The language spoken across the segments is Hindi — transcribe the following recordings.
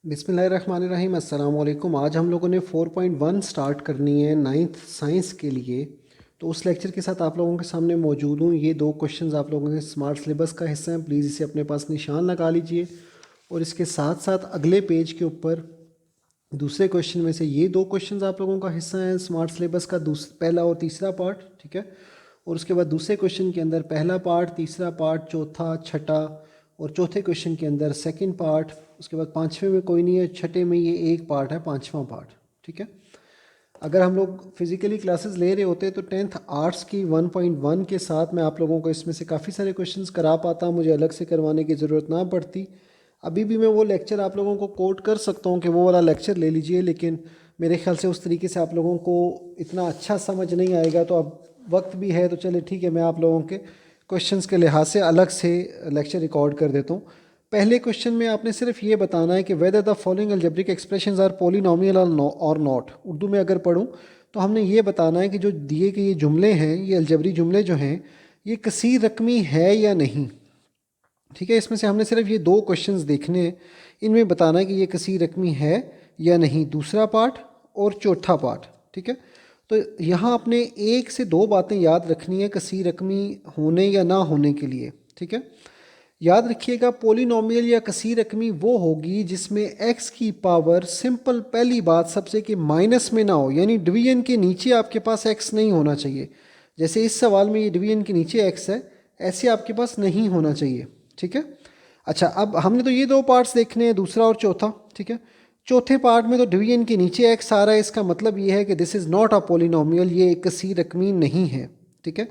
बिस्मिल्लाहिर्रहमानिर्रहीम अस्सलाम वालेकुम। आज हम लोगों ने 4.1 स्टार्ट करनी है नाइन्थ साइंस के लिए। तो उस लेक्चर के साथ आप लोगों के सामने मौजूद हूँ। ये दो क्वेश्चंस आप लोगों के स्मार्ट सिलेबस का हिस्सा हैं, प्लीज़ इसे अपने पास निशान लगा लीजिए। और इसके साथ साथ अगले पेज के ऊपर दूसरे क्वेश्चन में से ये दो क्वेश्चंस आप लोगों का हिस्सा है स्मार्ट सिलेबस का, पहला और तीसरा पार्ट, ठीक है। और उसके बाद दूसरे क्वेश्चन के अंदर पहला पार्ट, तीसरा पार्ट, चौथा, छठा, और चौथे क्वेश्चन के अंदर सेकंड पार्ट। उसके बाद पाँचवें में कोई नहीं है, छठे में ये एक पार्ट है, पाँचवा पार्ट, ठीक है। अगर हम लोग फिज़िकली क्लासेस ले रहे होते तो टेंथ आर्ट्स की 1.1 के साथ मैं आप लोगों को इसमें से काफ़ी सारे क्वेश्चंस करा पाता, मुझे अलग से करवाने की ज़रूरत ना पड़ती। अभी भी मैं वो लेक्चर आप लोगों को कोट कर सकता हूँ कि वो वाला लेक्चर ले लीजिए, लेकिन मेरे ख्याल से उस तरीके से आप लोगों को इतना अच्छा समझ नहीं आएगा। तो अब वक्त भी है तो चले ठीक है, मैं आप लोगों के क्वेश्चंस के लिहाज से अलग से लेक्चर रिकॉर्ड कर देता हूँ। पहले क्वेश्चन में आपने सिर्फ ये बताना है कि whether the following algebraic expressions are polynomial और नॉट। उर्दू में अगर पढ़ूँ तो हमने ये बताना है कि जो दिए गए ये जुमले हैं, ये अलजबरी जुमले जो हैं, ये कसीर रकमी है या नहीं, ठीक है। इसमें से हमने सिर्फ ये दो क्वेश्चंस देखने हैं, इनमें बताना है कि ये कसीर रकमी है या नहीं, दूसरा पार्ट और चौथा पार्ट, ठीक है। तो यहाँ आपने एक से दो बातें याद रखनी है कसीर रकमी होने या ना होने के लिए, ठीक है। याद रखिएगा, पोलिनोमियल या कसीर रकमी वो होगी जिसमें x की पावर, सिंपल पहली बात सबसे, कि माइनस में ना हो, यानी डिवीजन के नीचे आपके पास x नहीं होना चाहिए। जैसे इस सवाल में ये डिवीजन के नीचे x है, ऐसे आपके पास नहीं होना चाहिए, ठीक है। अच्छा, अब हमने तो ये दो पार्ट्स देखने हैं, दूसरा और चौथा, ठीक है। चौथे पार्ट में तो डिवीजन के नीचे x आ रहा है, इसका मतलब ये है कि this is not a polynomial, ये एक कसीर रकमी नहीं है, ठीक है।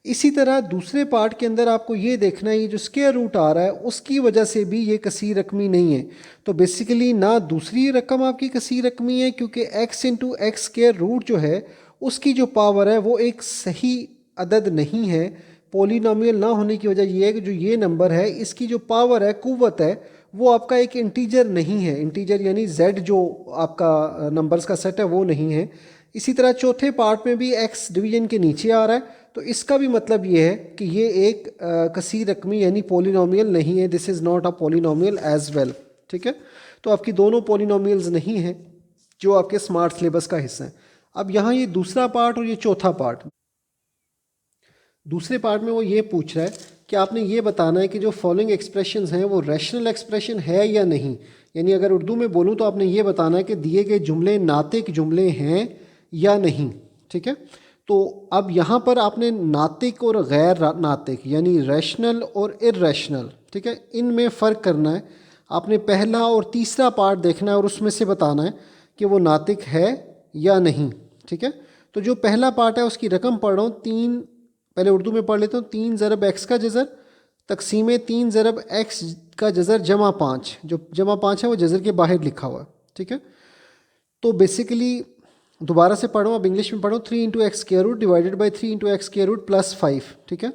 इसी तरह दूसरे पार्ट के अंदर आपको ये देखना है, ये जो स्क्वायर रूट आ रहा है उसकी वजह से भी ये कसीर रकमी नहीं है। तो बेसिकली ना दूसरी रकम आपकी कसीर रकमी है, क्योंकि x into x square root जो है उसकी जो पावर है वो एक सही अदद नहीं है। पोलिनोमियल ना होने की वजह ये है कि जो ये नंबर है इसकी जो पावर है, कुव्वत है, वो आपका एक इंटीजर नहीं है। इंटीजर यानी z जो आपका नंबर्स का सेट है वो नहीं है। इसी तरह चौथे पार्ट में भी x डिवीजन के नीचे आ रहा है, तो इसका भी मतलब ये है कि ये एक कसीर रकमी यानी पोलिनोमियल नहीं है, this is not a polynomial as well, ठीक है। तो आपकी दोनों पोलिनोमियल्स नहीं हैं जो आपके स्मार्ट सिलेबस का हिस्सा है। अब यहाँ ये दूसरा पार्ट और ये चौथा पार्ट, दूसरे पार्ट में वो ये पूछ रहा है कि आपने ये बताना है कि जो फॉलोइंग एक्सप्रेशंस हैं वो रैशनल एक्सप्रेशन है या नहीं। यानी अगर उर्दू में बोलूँ तो आपने ये बताना है कि दिए गए जुमले नातिक जुमले हैं या नहीं, ठीक है। तो अब यहाँ पर आपने नातिक और गैर नातिक यानी रैशनल और इर्रेशनल, ठीक है, इनमें फ़र्क करना है। आपने पहला और तीसरा पार्ट देखना है और उसमें से बताना है कि वो नातिक है या नहीं, ठीक है। तो जो पहला पार्ट है उसकी रकम पढ़ रहा हूँ, तीन, पहले उर्दू में पढ़ लेता हूँ। 3 ज़रब x का जज़र तकसीम 3 ज़रब x का जज़र जमा 5, जो जमा 5 है वो जज़र के बाहर लिखा हुआ है, ठीक है। तो बेसिकली दोबारा से पढ़ो, अब इंग्लिश में पढ़ो, 3 into x square root divided by 3 into x square root plus 5, ठीक है।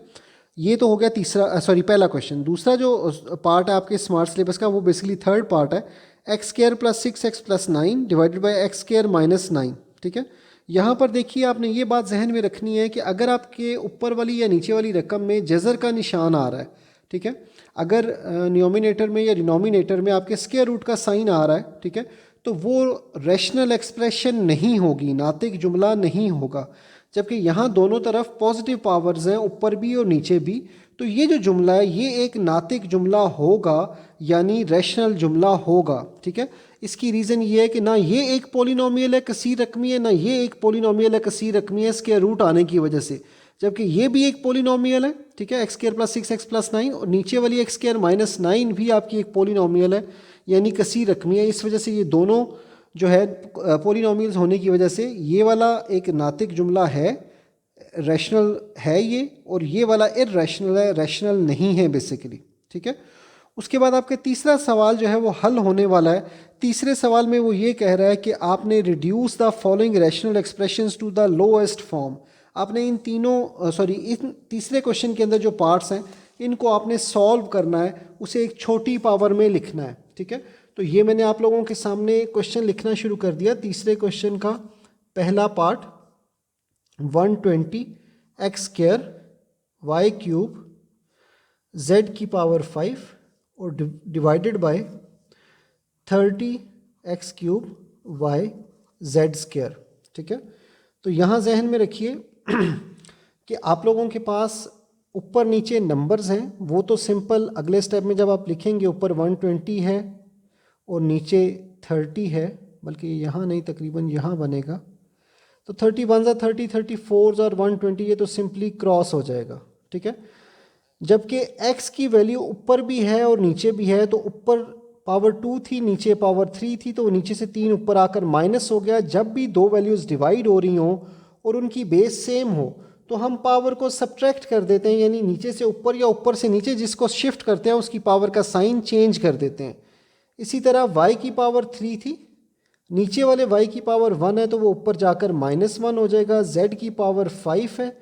ये तो हो गया तीसरा, सॉरी पहला क्वेश्चन। दूसरा जो पार्ट है आपके स्मार्ट सिलेबस का वो बेसिकली थर्ड पार्ट है, x square plus 6x plus 9 divided by x square minus 9, ठीक है। यहाँ पर देखिए आपने ये बात जहन में रखनी है कि अगर आपके ऊपर वाली या नीचे वाली रकम में जज़र का निशान आ रहा है, ठीक है, अगर न्यूमिनेटर में या डिनोमिनेटर में आपके स्क्वायर रूट का साइन आ रहा है, ठीक है, तो वो रैशनल एक्सप्रेशन नहीं होगी, नातिक जुमला नहीं होगा। जबकि यहाँ दोनों तरफ पॉजिटिव पावर्स हैं, ऊपर भी और नीचे भी, तो ये जो जुमला है ये एक नातिक जुमला होगा, यानी रैशनल जुमला होगा, ठीक है। इसकी रीज़न ये है कि ना ये एक पोलिनोमियल है कसीर रकमी है, ना ये एक पोलिनोमियल है कसीर रकमी है स्क्वायर रूट आने की वजह से। जबकि ये भी एक पोलिनोमियल है, ठीक है, x square plus 6x plus 9, और नीचे वाली एक्स स्क्वायर माइनस 9 भी आपकी एक पोलिनोमियल है यानी कसीर रकमी है। इस वजह से ये दोनों जो है पोलिनोमियल्स होने की वजह से ये वाला एक नातिक जुमला है, रैशनल है ये, और ये वाला इर्रेशनल है, रैशनल नहीं है बेसिकली, ठीक है। उसके बाद आपका तीसरा सवाल जो है वो हल होने वाला है। तीसरे सवाल में वो ये कह रहा है कि आपने reduce the following rational expressions to the lowest form. आपने इन तीनों इन तीसरे क्वेश्चन के अंदर जो पार्ट्स हैं इनको आपने सॉल्व करना है, उसे एक छोटी पावर में लिखना है, ठीक है। तो ये मैंने आप लोगों के सामने क्वेश्चन लिखना शुरू कर दिया। तीसरे क्वेश्चन का पहला part 120 x square y cube z की पावर 5 और divided by 30x³ y z square. ठीक है, तो यहाँ जहन में रखिए कि आप लोगों के पास ऊपर नीचे नंबर्स हैं, वो तो सिंपल अगले स्टेप में जब आप लिखेंगे ऊपर 120 है और नीचे 30 है, बल्कि यहाँ नहीं तकरीबन यहाँ बनेगा, तो 31 ज़ा 30, 34 और 120 ये तो सिंपली क्रॉस हो जाएगा। ठीक है, जबकि x की वैल्यू ऊपर भी है और नीचे भी है, तो ऊपर पावर 2 थी, नीचे पावर 3 थी, तो नीचे से 3 ऊपर आकर माइनस हो गया। जब भी दो वैल्यूज़ डिवाइड हो रही हों और उनकी बेस सेम हो तो हम पावर को सब्ट्रैक्ट कर देते हैं, यानी नीचे से ऊपर या ऊपर से नीचे जिसको शिफ्ट करते हैं उसकी पावर का साइन चेंज कर देते हैं। इसी तरह y की पावर 3 थी, नीचे वाले y की पावर 1 है तो वो ऊपर जाकर -1 हो जाएगा। z की पावर 5 है,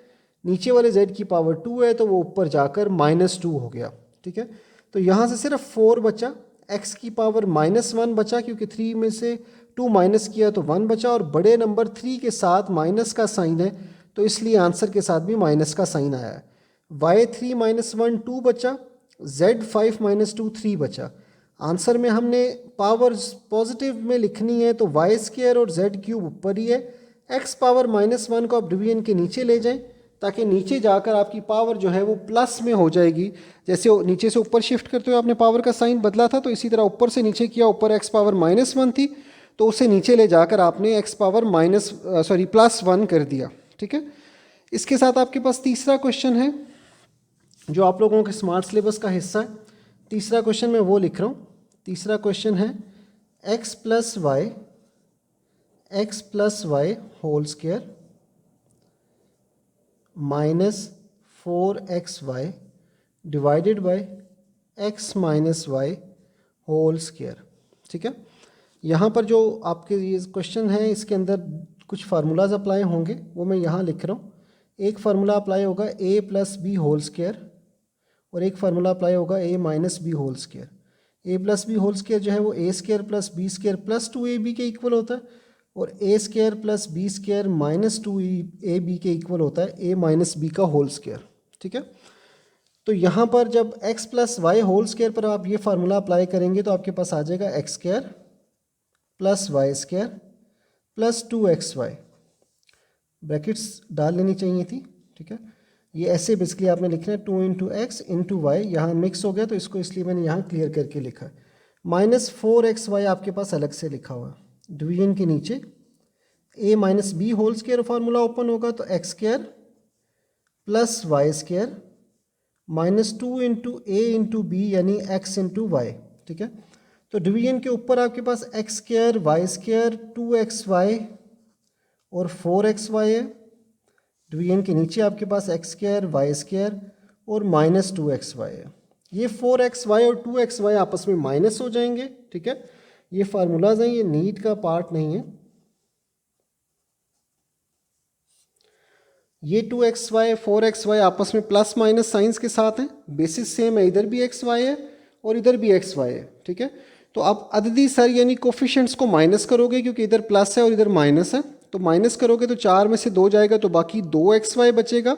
नीचे वाले z की पावर 2 है तो वो ऊपर जाकर -2 हो गया। ठीक है, तो यहाँ से सिर्फ 4 बचा, x की पावर -1 बचा क्योंकि 3 में से 2 माइनस किया तो 1 बचा, और बड़े नंबर 3 के साथ माइनस का साइन है तो इसलिए आंसर के साथ भी माइनस का साइन आया है। y3 -1 2 बचा, z5 -2 3 बचा। आंसर में हमने पावर पॉजिटिव में लिखनी है तो y² और z³ ऊपर ही है, x पावर -1 को आप डिवीजन के नीचे ले जाएं ताकि नीचे जाकर आपकी पावर जो है वो प्लस में हो जाएगी। जैसे नीचे से ऊपर शिफ्ट करते हुए आपने पावर का साइन बदला था, तो इसी तरह ऊपर से नीचे किया, ऊपर x पावर -1 थी तो उसे नीचे ले जाकर आपने x पावर +1 कर दिया। ठीक है, इसके साथ आपके पास तीसरा क्वेश्चन है जो आप लोगों के स्मार्ट सिलेबस का हिस्सा है। तीसरा क्वेश्चन मैं वो लिख रहा हूँ। तीसरा क्वेश्चन है x + y whole square -4xy divided by x - y whole square. ठीक है, यहाँ पर जो आपके ये क्वेश्चन है इसके अंदर कुछ फार्मूलाज अप्लाई होंगे, वो मैं यहाँ लिख रहा हूँ। एक फार्मूला अप्लाई होगा a + b होल स्क्वायर और एक फार्मूला अप्लाई होगा a - b whole square. a + b whole square जो है वो a² + b² + 2ab के इक्वल होता है, और a² + b² - 2ab के इक्वल होता है a - b का होल स्क्वायर। ठीक है, तो यहाँ पर जब x + y होल स्क्वायर पर आप ये फार्मूला अप्लाई करेंगे तो आपके पास आ जाएगा x² + y² + 2xy। ब्रैकेट्स डाल लेनी चाहिए थी। ठीक है, ये ऐसे बेसिकली आपने लिखना है 2 × x × y, यहाँ मिक्स हो गया तो इसको इसलिए मैंने यहाँ क्लियर करके लिखा है। -4xy आपके पास अलग से लिखा हुआ है, डिवीजन के नीचे a - b whole square formula open होगा तो x² + y² -2 × a × b यानी x × y। ठीक है, तो डिवीजन के ऊपर आपके पास x² y² 2xy और 4xy है, डिवीजन के नीचे आपके पास x² y² और -2xy है। ये 4xy और 2xy आपस में माइनस हो जाएंगे। ठीक है, ये फार्मूलाज हैं, ये नीट का पार्ट नहीं है। ये 2xy 4xy आपस में प्लस माइनस साइंस के साथ हैं, बेसिस सेम है, इधर भी xy है और इधर भी xy है। ठीक है, तो आप अददी सर यानी कोफिशिएंट्स को माइनस करोगे क्योंकि इधर प्लस है और इधर माइनस है, तो माइनस करोगे तो 4 में से 2 जाएगा तो बाकी 2xy बचेगा,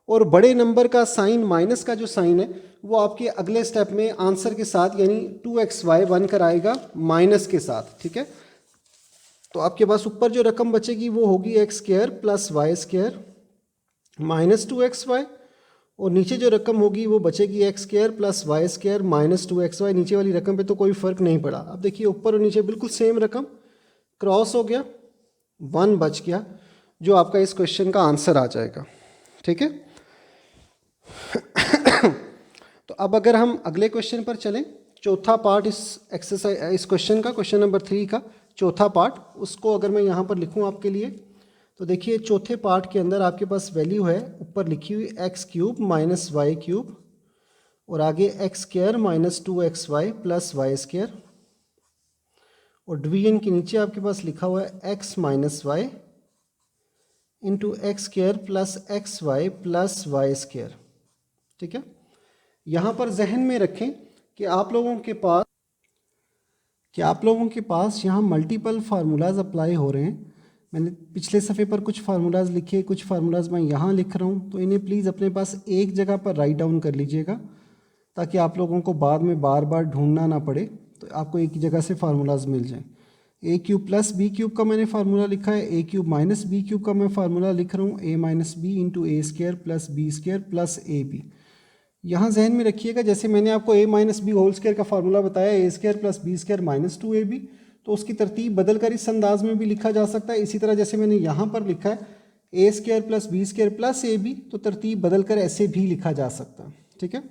और बड़े नंबर का साइन माइनस का जो साइन है वो आपके अगले स्टेप में आंसर के साथ यानी 2xy बनकर आएगा माइनस के साथ। ठीक है, तो आपके पास ऊपर जो रकम बचेगी वो होगी x² + y² -2xy, और नीचे जो रकम होगी वो बचेगी x² + y² -2xy। नीचे वाली रकम पे तो कोई फ़र्क नहीं पड़ा। अब देखिए ऊपर और नीचे बिल्कुल सेम रकम, क्रॉस हो गया, 1 बच गया जो आपका इस क्वेश्चन का आंसर आ जाएगा। ठीक है, तो अब अगर हम अगले क्वेश्चन पर चलें, चौथा पार्ट इस एक्सरसाइज इस क्वेश्चन का, क्वेश्चन नंबर 3 का चौथा पार्ट, उसको अगर मैं यहाँ पर लिखूँ आपके लिए, तो देखिए चौथे पार्ट के अंदर आपके पास वैल्यू है ऊपर लिखी हुई x³ - y³ और आगे x² - 2xy + y², और डिवीजन के नीचे आपके पास लिखा हुआ है x - y × x² + xy + y²। ठीक है, यहाँ पर जहन में रखें कि आप लोगों के पास यहाँ मल्टीपल फार्मूलाज अप्लाई हो रहे हैं। मैंने पिछले सफ़े पर कुछ फार्मूलाज लिखे, कुछ फार्मूलाज मैं यहाँ लिख रहा हूँ, तो इन्हें प्लीज़ अपने पास एक जगह पर राइट डाउन कर लीजिएगा ताकि आप लोगों को बाद में बार बार ढूंढना ना पड़े। तो आपको एक ही जगह से फार्मूलाज मिल जाएँ। A cube plus B cube का मैंने फार्मूला लिखा है, A cube minus B cube का मैं फार्मूला लिख रहा हूँ, A minus B into A square plus B square plus A B. यहाँ जहन में रखिएगा जैसे मैंने आपको A minus B whole square का फार्मूला बताया, A square plus B square minus 2ab, तो उसकी तरतीब बदल कर इस अंदाज में भी लिखा जा सकता है। इसी तरह जैसे मैंने यहाँ पर लिखा है A square plus B square plus A B, तो तरतीब बदल कर ऐसे भी लिखा जा सकता है। ठीक है,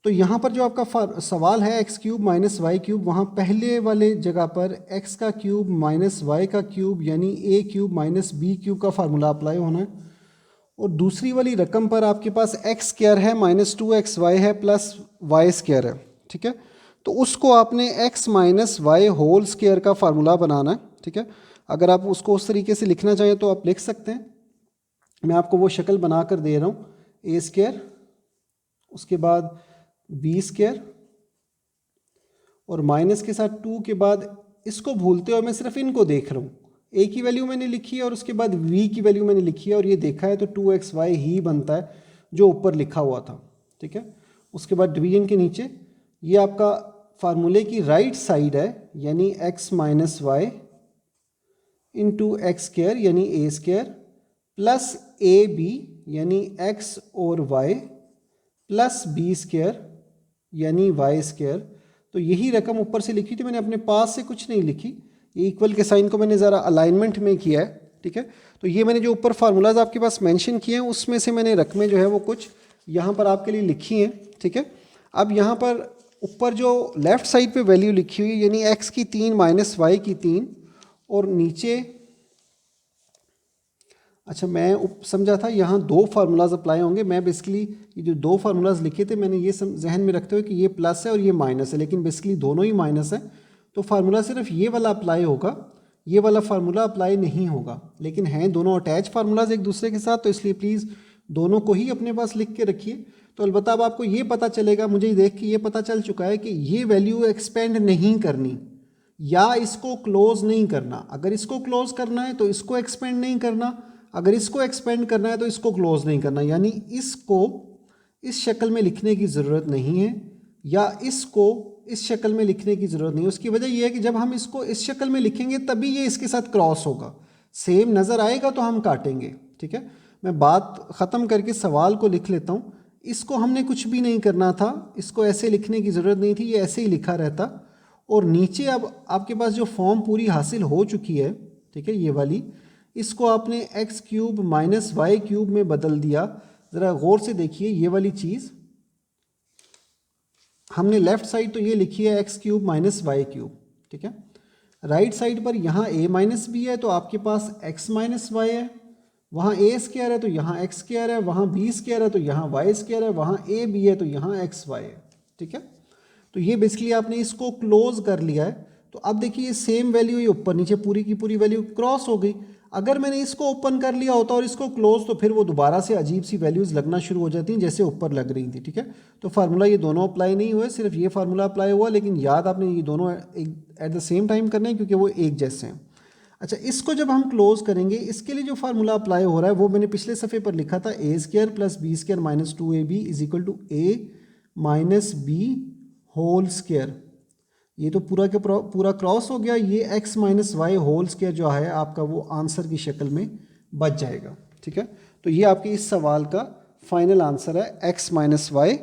तो यहाँ पर जो आपका सवाल है x cube minus y cube, वहाँ पहले वाले जगह पर एक्स का क्यूब माइनस वाई का क्यूब यानी a cube minus B cube का फार्मूला अप्लाई होना है, और दूसरी वाली रकम पर आपके पास एक्स स्क्वायर है माइनस 2xy है प्लस वाई स्क्वायर है। ठीक है, तो उसको आपने x minus y whole square का फार्मूला बनाना है। ठीक है, अगर आप उसको उस तरीके से लिखना चाहें तो आप लिख सकते हैं, मैं आपको वो शक्ल बना कर दे रहा हूँ। ए स्क्वायर, उसके बाद बी स्क्वायर और माइनस के साथ 2 के बाद इसको भूलते हुए मैं सिर्फ इनको देख रहा हूँ। ए की वैल्यू मैंने लिखी है और उसके बाद वी की वैल्यू मैंने लिखी है और ये देखा है तो 2xy ही बनता है जो ऊपर लिखा हुआ था। ठीक है, उसके बाद डिवीजन के नीचे ये आपका फार्मूले की राइट साइड है यानी x minus y into x square यानी a square plus A b यानी x और y प्लस बी स्क्वायर यानी वाई स्क्वायर। तो यही रकम ऊपर से लिखी थी मैंने, अपने पास से कुछ नहीं लिखी, ये इक्वल के साइन को मैंने ज़रा अलाइनमेंट में किया है। ठीक है, तो ये मैंने जो ऊपर फार्मूलाज आपके पास मेंशन किए हैं उसमें से मैंने रकमें जो है वो कुछ यहाँ पर आपके लिए लिखी हैं। ठीक है, अब यहाँ पर ऊपर जो लेफ़्ट साइड पे वैल्यू लिखी हुई यानी x की 3 माइनस वाई की 3 और नीचे, अच्छा मैं समझा था यहाँ दो फार्मूलाज अप्लाई होंगे। मैं बेसिकली ये जो दो फार्मूलाज लिखे थे मैंने ये जहन में रखते हुए कि ये प्लस है और ये माइनस है, लेकिन बेसिकली दोनों ही माइनस है, तो फार्मूला सिर्फ ये वाला अप्लाई होगा, ये वाला फार्मूला अप्लाई नहीं होगा। लेकिन हैं दोनों अटैच फार्मूलाज एक दूसरे के साथ, तो इसलिए प्लीज़ दोनों को ही अपने पास लिख के रखिए। तो अलबत्ता अब आपको ये पता चलेगा, मुझे देख के ये पता चल चुका है कि ये वैल्यू एक्सपेंड नहीं करनी या इसको क्लोज नहीं करना। अगर इसको क्लोज करना है तो इसको एक्सपेंड नहीं करना, अगर इसको एक्सपेंड करना है तो इसको क्लोज नहीं करना, यानी इसको इस शक्ल में लिखने की ज़रूरत नहीं है या इसको इस शक्ल में लिखने की ज़रूरत नहीं है। उसकी वजह यह है कि जब हम इसको इस शक्ल में लिखेंगे तभी ये इसके साथ क्रॉस होगा, सेम नज़र आएगा तो हम काटेंगे। ठीक है, मैं बात ख़त्म करके सवाल को लिख लेता हूँ। इसको हमने कुछ भी नहीं करना था, इसको ऐसे लिखने की ज़रूरत नहीं थी, ये ऐसे ही लिखा रहता। और नीचे अब आपके पास जो फॉर्म पूरी हासिल हो चुकी है, ठीक है, ये वाली, इसको आपने x cube minus y cube में बदल दिया। ज़रा गौर से देखिए ये वाली चीज़, हमने लेफ़्ट साइड तो ये लिखी है x cube minus y cube. ठीक है, राइट साइड पर यहाँ ए माइनस बी है तो आपके पास एक्स माइनस वाई है, वहाँ ए स्क्वायर है तो यहाँ एक्स स्क्वायर है, वहाँ बी स्क्वायर है तो यहाँ वाई स्क्वायर है, वहाँ ए बी है तो यहाँ एक्स वाई है। ठीक है, तो ये बेसिकली आपने इसको क्लोज कर लिया है। तो अब देखिए सेम वैल्यू ये ऊपर नीचे पूरी की पूरी वैल्यू क्रॉस हो गई। अगर मैंने इसको ओपन कर लिया होता और इसको क्लोज, तो फिर वो दोबारा से अजीब सी वैल्यूज़ लगना शुरू हो जाती हैं जैसे ऊपर लग रही थी। ठीक है, तो फार्मूला ये दोनों अप्लाई नहीं हुए, सिर्फ ये फार्मूला अप्लाई हुआ, लेकिन याद आपने ये दोनों एट द सेम टाइम करने हैं क्योंकि वो एक जैसे हैं। अच्छा, इसको जब हम क्लोज करेंगे, इसके लिए जो फार्मूला अप्लाई हो रहा है वो मैंने पिछले सफ़े पर लिखा था, A square plus B square minus 2ab is equal to A minus B whole square. ये तो पूरा के पूरा क्रॉस हो गया, ये x minus y whole square जो है आपका वो आंसर की शक्ल में बच जाएगा। ठीक है, तो ये आपके इस सवाल का फाइनल आंसर है x minus y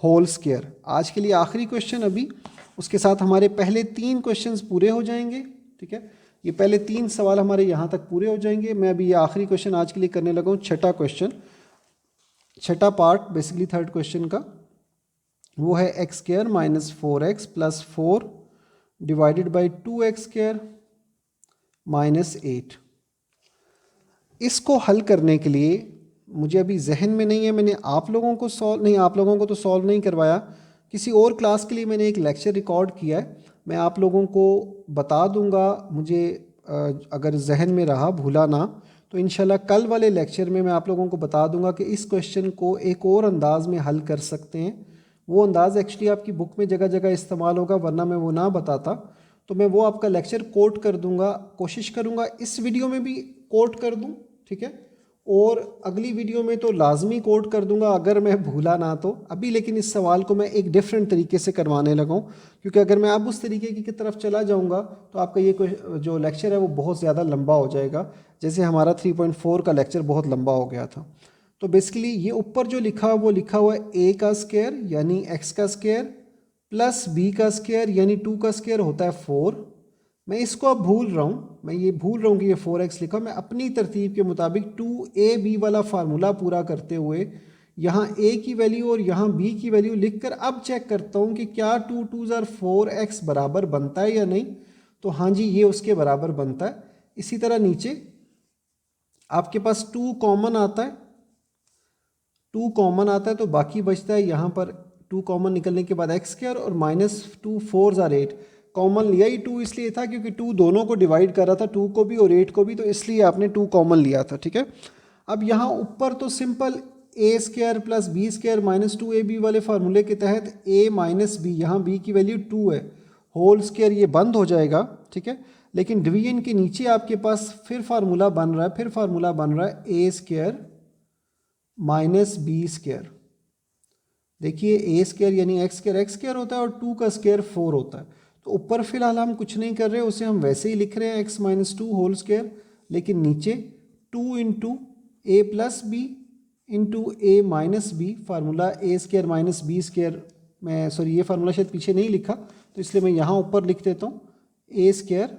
whole square. आज के लिए आखिरी क्वेश्चन अभी, उसके साथ हमारे पहले 3 क्वेश्चंस पूरे हो जाएंगे। ठीक है, ये पहले 3 सवाल हमारे यहाँ तक पूरे हो जाएंगे। मैं अभी ये आखिरी क्वेश्चन आज के लिए करने लगा हूँ, छठा क्वेश्चन, छठा पार्ट बेसिकली थर्ड क्वेश्चन का, वो है x square minus 4x plus 4 divided by 2x square minus 8। इसको हल करने के लिए मुझे अभी जहन में नहीं है, मैंने आप लोगों को सॉल्व नहीं करवाया, किसी और क्लास के लिए मैंने एक लेक्चर रिकॉर्ड किया है, मैं आप लोगों को बता दूंगा। मुझे अगर जहन में रहा, भूला ना, तो इंशाल्लाह कल वाले लेक्चर में मैं आप लोगों को बता दूंगा कि इस क्वेश्चन को एक और अंदाज में हल कर सकते हैं। वो अंदाज़ एक्चुअली आपकी बुक में जगह जगह इस्तेमाल होगा, वरना मैं वो ना बताता। तो मैं वो आपका लेक्चर कोट कर दूंगा, कोशिश करूंगा इस वीडियो में भी कोट कर दूं। ठीक है, और अगली वीडियो में तो लाजमी कोड कर दूंगा अगर मैं भूला ना तो अभी, लेकिन इस सवाल को मैं एक डिफरेंट तरीके से करवाने लगा हूँ, क्योंकि अगर मैं अब उस तरीके की तरफ चला जाऊँगा तो आपका ये जो लेक्चर है वो बहुत ज़्यादा लंबा हो जाएगा, जैसे हमारा 3.4 का लेक्चर बहुत लंबा हो गया था। तो बेसिकली ये ऊपर जो लिखा हुआ वो लिखा हुआ है ए का स्क्वायर यानी एक्स का स्क्वायर प्लस बी का स्क्वायर यानी 2 का स्क्वायर होता है 4। मैं इसको अब भूल रहा हूँ, मैं ये भूल रहा हूँ कि ये 4x लिखा। मैं अपनी तरतीब के मुताबिक 2ab वाला फार्मूला पूरा करते हुए यहाँ a की वैल्यू और यहाँ b की वैल्यू लिखकर अब चेक करता हूँ कि क्या 2 2 ज़ार 4x बराबर बनता है या नहीं। तो हाँ जी, ये उसके बराबर बनता है। इसी तरह नीचे आपके पास 2 कॉमन आता है, 2 कॉमन आता है तो बाकी बचता है यहाँ पर 2 कॉमन निकलने के बाद एक्स स्क्वायर और -2 4 ज़ार 8। कॉमन लिया ही 2 इसलिए था क्योंकि 2 दोनों को डिवाइड कर रहा था, 2 को भी और 8 को भी, तो इसलिए आपने 2 कॉमन लिया था। ठीक है, अब यहाँ ऊपर तो simple A square plus B square -2ab वाले फार्मूले के तहत a माइनस बी, यहाँ b की वैल्यू 2 है, होल स्क्वायर ये बंद हो जाएगा। ठीक है, लेकिन डिवीजन के नीचे आपके पास फिर फार्मूला बन रहा है, फिर फार्मूला बन रहा है A square minus B square. देखिए ए स्क्वायर यानी एक्स स्क्वायर होता है और 2 का स्क्वायर 4 होता है। तो ऊपर फिलहाल हम कुछ नहीं कर रहे, उसे हम वैसे ही लिख रहे हैं x माइनस 2 होल स्क्वायर, लेकिन नीचे 2 into A plus B into A minus B, formula A square minus B square, मैं सॉरी ये फार्मूला शायद पीछे नहीं लिखा तो इसलिए मैं यहाँ ऊपर लिख देता हूँ, A square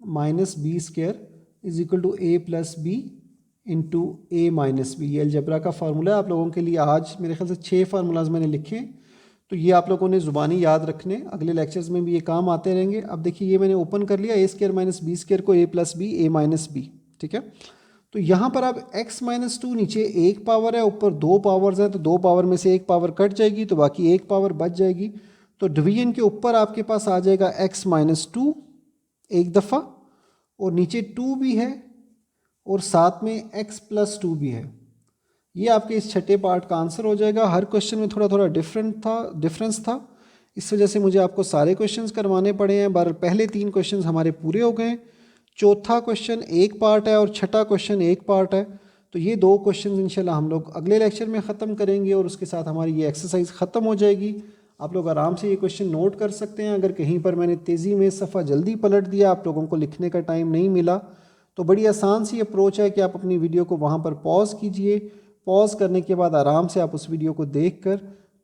minus B square is equal to A plus B into A minus B. ये अलजबरा का फार्मूला है आप लोगों के लिए। आज मेरे ख्याल से 6 फार्मूलाज मैंने लिखे हैं, तो ये आप लोगों ने ज़ुबानी याद रखने, अगले लेक्चर्स में भी ये काम आते रहेंगे। अब देखिए ये मैंने ओपन कर लिया, ए स्क्वायर माइनस बी स्क्वायर को ए प्लस बी ए माइनस बी। ठीक है, तो यहाँ पर अब x माइनस 2 नीचे एक पावर है, ऊपर 2 पावर्स हैं, तो 2 पावर में से एक पावर कट जाएगी तो बाकी एक पावर बच जाएगी। तो डिवीजन के ऊपर आपके पास आ जाएगा x माइनस 2 एक दफ़ा, और नीचे 2 भी है और साथ में x प्लस 2 भी है। ये आपके इस छठे पार्ट का आंसर हो जाएगा। हर क्वेश्चन में थोड़ा थोड़ा डिफरेंस था, इस वजह से मुझे आपको सारे क्वेश्चंस करवाने पड़े हैं। पहले 3 क्वेश्चंस हमारे पूरे हो गए, चौथा क्वेश्चन एक पार्ट है और छठा क्वेश्चन एक पार्ट है। तो ये 2 क्वेश्चंस इंशाल्लाह हम लोग अगले लेक्चर में ख़त्म करेंगे और उसके साथ हमारी ये एक्सरसाइज ख़त्म हो जाएगी। आप लोग आराम से ये क्वेश्चन नोट कर सकते हैं। अगर कहीं पर मैंने तेज़ी में सफ़ा जल्दी पलट दिया, आप लोगों को लिखने का टाइम नहीं मिला, तो बड़ी आसान सी अप्रोच है कि आप अपनी वीडियो को वहाँ पर पॉज कीजिए। पॉज करने के बाद आराम से आप उस वीडियो को देखकर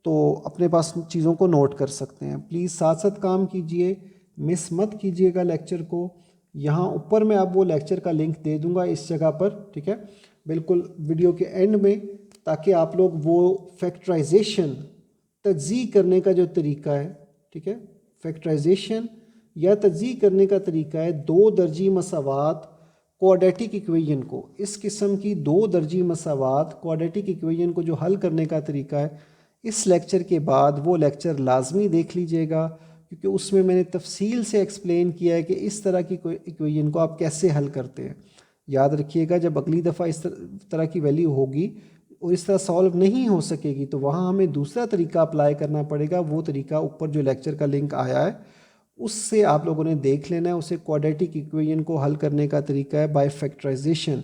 तो अपने पास चीज़ों को नोट कर सकते हैं। प्लीज़ साथ साथ काम कीजिए, मिस मत कीजिएगा लेक्चर को। यहाँ ऊपर मैं अब वो लेक्चर का लिंक दे दूँगा इस जगह पर, ठीक है, बिल्कुल वीडियो के एंड में, ताकि आप लोग वो फैक्टराइजेशन तज्ज़ी करने का जो तरीका है, ठीक है, फैक्टराइजेशन या तज्ज़ी करने का तरीका है 2 दर्जी मसावात क्वाड्रेटिक इक्वेशन को, इस किस्म की 2 दर्जी मसावात क्वाड्रेटिक इक्वेशन को जो हल करने का तरीका है, इस लेक्चर के बाद वो लेक्चर लाजमी देख लीजिएगा, क्योंकि उसमें मैंने तफसील से एक्सप्लेन किया है कि इस तरह की इक्वेशन को आप कैसे हल करते हैं। याद रखिएगा, जब अगली दफ़ा इस तरह की वैल्यू होगी और इस तरह सॉल्व नहीं हो सकेगी तो वहाँ हमें दूसरा तरीका अप्लाई करना पड़ेगा। वो तरीका ऊपर जो लेक्चर का लिंक आया है उससे आप लोगों ने देख लेना है। उसे क्वाड्रेटिक इक्वेशन को हल करने का तरीका है बाय फैक्टराइजेशन,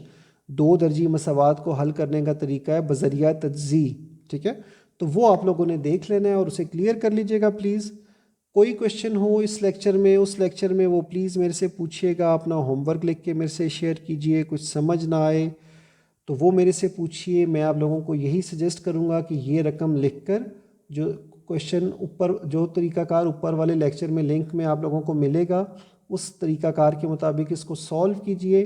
2 दर्जी मसावात को हल करने का तरीका है बज़रिया तज्ज़ी, ठीक है। तो वो आप लोगों ने देख लेना है और उसे क्लियर कर लीजिएगा प्लीज़। कोई क्वेश्चन हो इस लेक्चर में, उस लेक्चर में, वो प्लीज़ मेरे से पूछिएगा। अपना होमवर्क लिख के मेरे से शेयर कीजिए। कुछ समझ ना आए तो वो मेरे से पूछिए। मैं आप लोगों को यही सजेस्ट करूँगा कि ये रकम लिखकर जो क्वेश्चन ऊपर, जो तरीकाकार ऊपर वाले लेक्चर में लिंक में आप लोगों को मिलेगा, उस तरीकाकार के मुताबिक इसको सॉल्व कीजिए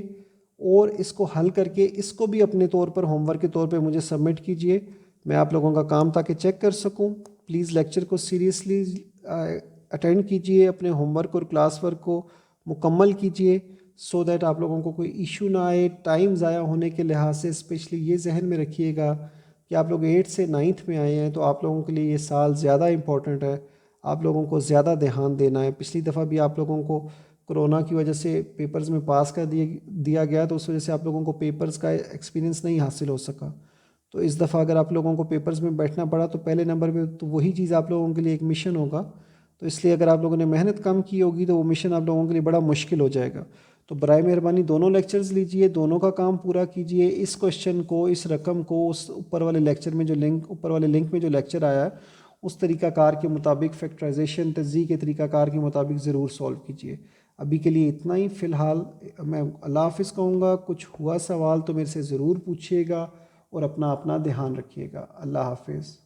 और इसको हल करके इसको भी अपने तौर पर होमवर्क के तौर पे मुझे सबमिट कीजिए। मैं आप लोगों का काम ताकि चेक कर सकूं। प्लीज़ लेक्चर को सीरियसली अटेंड कीजिए, अपने होमवर्क और क्लास वर्क को मुकम्मल कीजिए, सो दैट आप लोगों को कोई इशू ना आए टाइम ज़ाया होने के लिहाज से। स्पेशली ये जहन में रखिएगा कि आप लोग 8 से 9th में आए हैं, तो आप लोगों के लिए ये साल ज़्यादा इम्पोर्टेंट है। आप लोगों को ज़्यादा ध्यान देना है। पिछली दफ़ा भी आप लोगों को कोरोना की वजह से पेपर्स में पास कर दिया गया, तो उस वजह से आप लोगों को पेपर्स का एक्सपीरियंस नहीं हासिल हो सका। तो इस दफ़ा अगर आप लोगों को पेपर्स में बैठना पड़ा तो पहले नंबर पे तो वही चीज़ आप लोगों के लिए एक मिशन होगा। तो इसलिए अगर आप लोगों ने मेहनत कम की होगी तो वो मिशन आप लोगों के लिए बड़ा मुश्किल हो जाएगा। तो बराए मेहरबानी दोनों लेक्चर्स लीजिए, दोनों का काम पूरा कीजिए। इस क्वेश्चन को, इस रकम को उस ऊपर वाले लेक्चर में जो लिंक, ऊपर वाले लिंक में जो लेक्चर आया है उस तरीक़ाकार के मुताबिक, फैक्टराइजेशन तज्ज़ीह के तरीक़ाकार के मुताबिक ज़रूर सॉल्व कीजिए। अभी के लिए इतना ही फ़िलहाल मैं अल्लाह हाफ़िज़ कहूँगा। कुछ हुआ सवाल तो मेरे से ज़रूर पूछिएगा और अपना ध्यान रखिएगा। अल्लाह हाफ़िज़।